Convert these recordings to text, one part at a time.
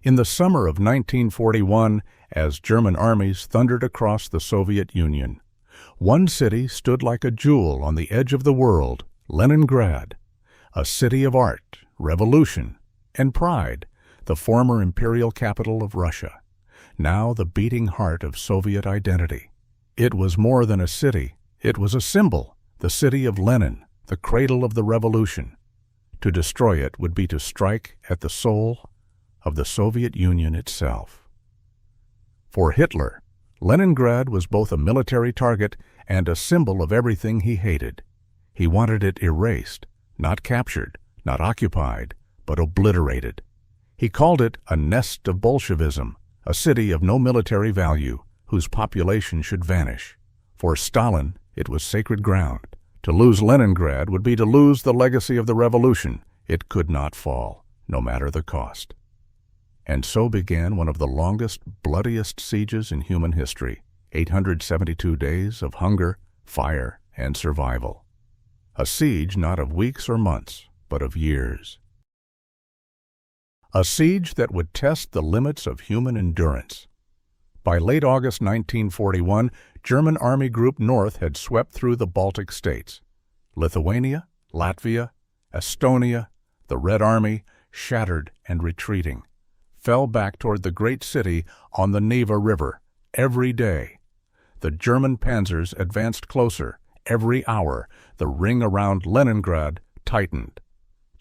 In the summer of 1941, as German armies thundered across the Soviet Union, one city stood like a jewel on the edge of the world, Leningrad, a city of art, revolution, and pride, the former imperial capital of Russia, now the beating heart of Soviet identity. It was more than a city, it was a symbol, the city of Lenin, the cradle of the revolution. To destroy it would be to strike at the soul of the Soviet Union itself. For Hitler, Leningrad was both a military target and a symbol of everything he hated. He wanted it erased, not captured, not occupied, but obliterated. He called it a nest of Bolshevism, a city of no military value, whose population should vanish. For Stalin, it was sacred ground. To lose Leningrad would be to lose the legacy of the revolution. It could not fall, no matter the cost. And so began one of the longest, bloodiest sieges in human history, 872 days of hunger, fire, and survival. A siege not of weeks or months, but of years. A siege that would test the limits of human endurance. By late August 1941, German Army Group North had swept through the Baltic states. Lithuania, Latvia, Estonia, the Red Army, shattered and retreating, fell back toward the great city on the Neva River every day. The German panzers advanced closer. Every hour, the ring around Leningrad tightened.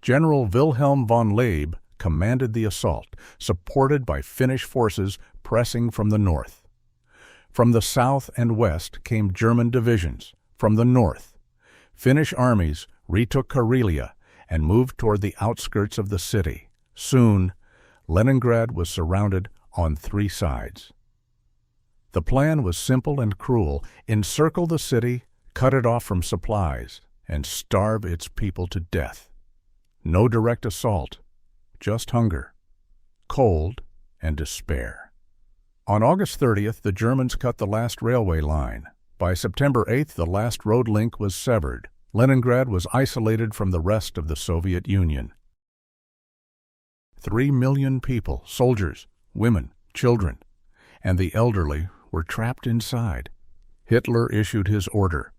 General Wilhelm von Laeb commanded the assault, supported by Finnish forces pressing from the north. From the south and west came German divisions. From the north, Finnish armies retook Karelia and moved toward the outskirts of the city. Soon, Leningrad was surrounded on three sides. The plan was simple and cruel: encircle the city, cut it off from supplies, and starve its people to death. No direct assault, just hunger, cold, and despair. On August 30th, the Germans cut the last railway line. By September 8th, the last road link was severed. Leningrad was isolated from the rest of the Soviet Union. 3 million people, soldiers, women, children, and the elderly were trapped inside. Hitler issued his order.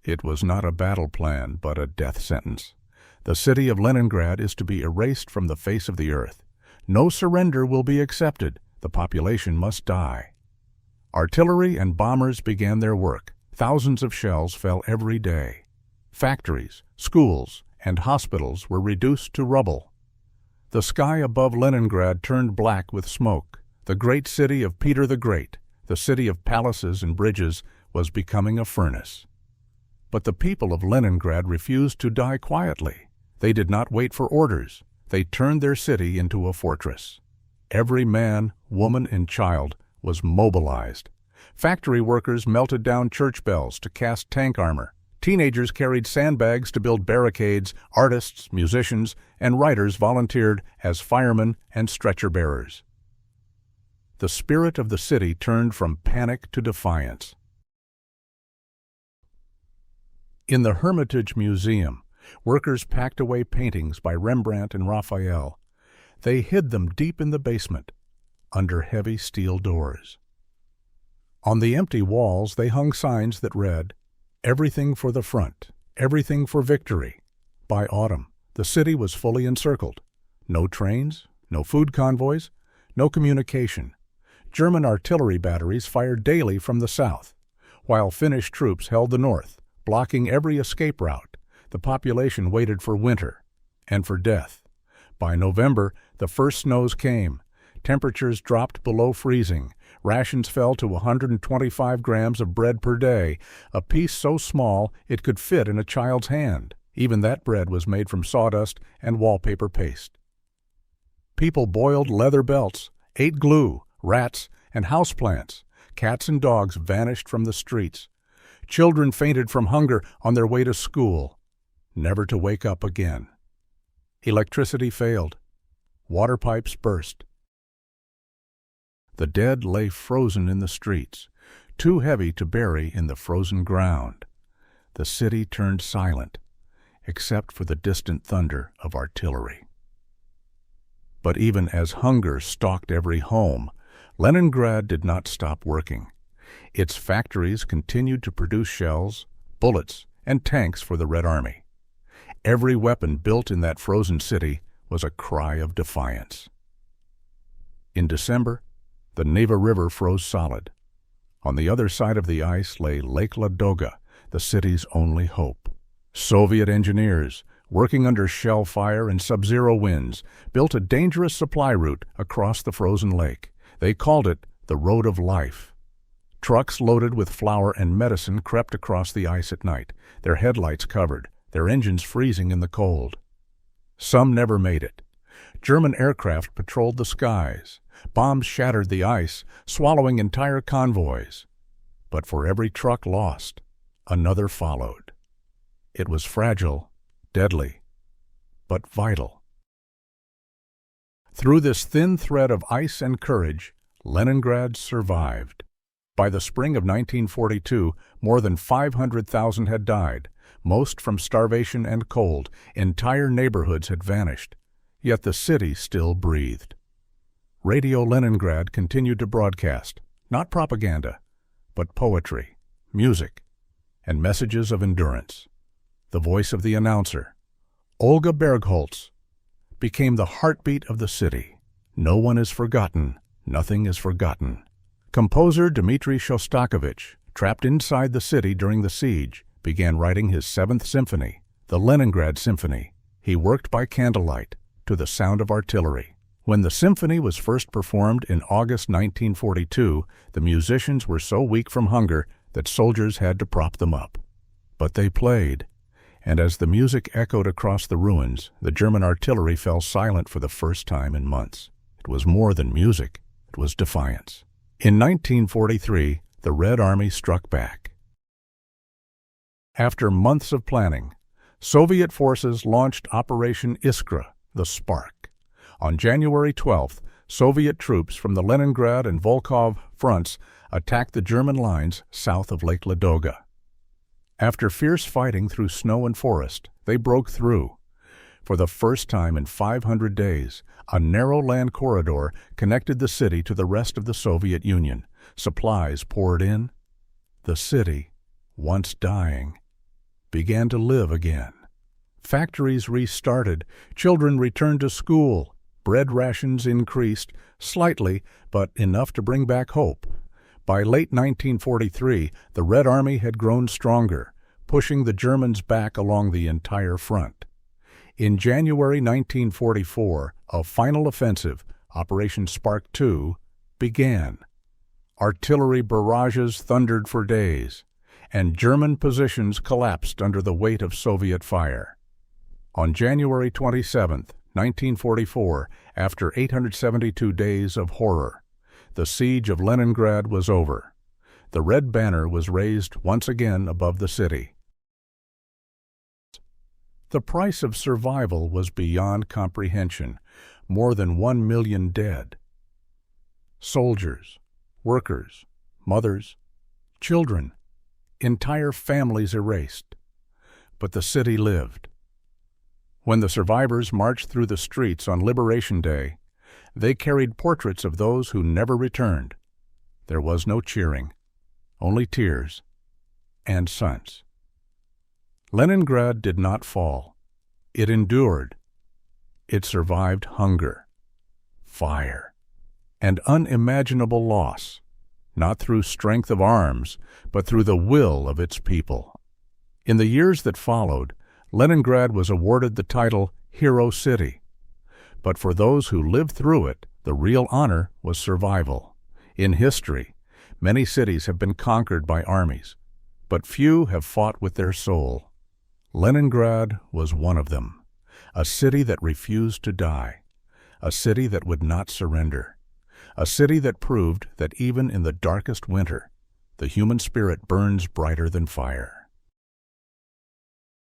It was not a battle plan, but a death sentence. The city of Leningrad is to be erased from the face of the earth. No surrender will be accepted. The population must die. Artillery and bombers began their work. Thousands of shells fell every day. Factories, schools, and hospitals were reduced to rubble. The sky above Leningrad turned black with smoke. The great city of Peter the Great, the city of palaces and bridges, was becoming a furnace. But the people of Leningrad refused to die quietly. They did not wait for orders. They turned their city into a fortress. Every man, woman, and child was mobilized. Factory workers melted down church bells to cast tank armor. Teenagers carried sandbags to build barricades. Artists, musicians, and writers volunteered as firemen and stretcher bearers. The spirit of the city turned from panic to defiance. In the Hermitage Museum, workers packed away paintings by Rembrandt and Raphael. They hid them deep in the basement, under heavy steel doors. On the empty walls they hung signs that read, "Everything for the front, everything for victory." By autumn, the city was fully encircled. No trains, no food convoys, no communication. German artillery batteries fired daily from the south, while Finnish troops held the north, blocking every escape route. The population waited for winter and for death. By November, the first snows came. Temperatures dropped below freezing. Rations fell to 125 grams of bread per day, a piece so small it could fit in a child's hand. Even that bread was made from sawdust and wallpaper paste. People boiled leather belts, ate glue, rats, and houseplants. Cats and dogs vanished from the streets. Children fainted from hunger on their way to school, never to wake up again. Electricity failed. Water pipes burst. The dead lay frozen in the streets, too heavy to bury in the frozen ground. The city turned silent, except for the distant thunder of artillery. But even as hunger stalked every home, Leningrad did not stop working. Its factories continued to produce shells, bullets, and tanks for the Red Army. Every weapon built in that frozen city was a cry of defiance. In December, the Neva River froze solid. On the other side of the ice lay Lake Ladoga, the city's only hope. Soviet engineers, working under shell fire and sub-zero winds, built a dangerous supply route across the frozen lake. They called it the Road of Life. Trucks loaded with flour and medicine crept across the ice at night, their headlights covered, their engines freezing in the cold. Some never made it. German aircraft patrolled the skies. Bombs shattered the ice, swallowing entire convoys. But for every truck lost, another followed. It was fragile, deadly, but vital. Through this thin thread of ice and courage, Leningrad survived. By the spring of 1942, more than 500,000 had died, most from starvation and cold. Entire neighborhoods had vanished, yet the city still breathed. Radio Leningrad continued to broadcast, not propaganda, but poetry, music, and messages of endurance. The voice of the announcer, Olga Bergholz, became the heartbeat of the city. No one is forgotten, nothing is forgotten. Composer Dmitri Shostakovich, trapped inside the city during the siege, began writing his 7th symphony, the Leningrad Symphony. He worked by candlelight, to the sound of artillery. When the symphony was first performed in August 1942, the musicians were so weak from hunger that soldiers had to prop them up. But they played, and as the music echoed across the ruins, the German artillery fell silent for the first time in months. It was more than music, it was defiance. In 1943, the Red Army struck back. After months of planning, Soviet forces launched Operation Iskra, the Spark. On January 12th, Soviet troops from the Leningrad and Volkhov fronts attacked the German lines south of Lake Ladoga. After fierce fighting through snow and forest, they broke through. For the first time in 500 days, a narrow land corridor connected the city to the rest of the Soviet Union. Supplies poured in. The city, once dying, began to live again. Factories restarted, children returned to school, bread rations increased, slightly, but enough to bring back hope. By late 1943, the Red Army had grown stronger, pushing the Germans back along the entire front. In January 1944, a final offensive, Operation Spark II, began. Artillery barrages thundered for days, and German positions collapsed under the weight of Soviet fire. On January 27, 1944, after 872 days of horror, the Siege of Leningrad was over. The red banner was raised once again above the city. The price of survival was beyond comprehension. More than 1 million dead. Soldiers, workers, mothers, children, entire families erased. But the city lived. When the survivors marched through the streets on Liberation Day, they carried portraits of those who never returned. There was no cheering, only tears and silence. Leningrad did not fall. It endured. It survived hunger, fire, and unimaginable loss, not through strength of arms, but through the will of its people. In the years that followed, Leningrad was awarded the title Hero City. But for those who lived through it, the real honor was survival. In history, many cities have been conquered by armies, but few have fought with their soul. Leningrad was one of them, a city that refused to die, a city that would not surrender, a city that proved that even in the darkest winter, the human spirit burns brighter than fire.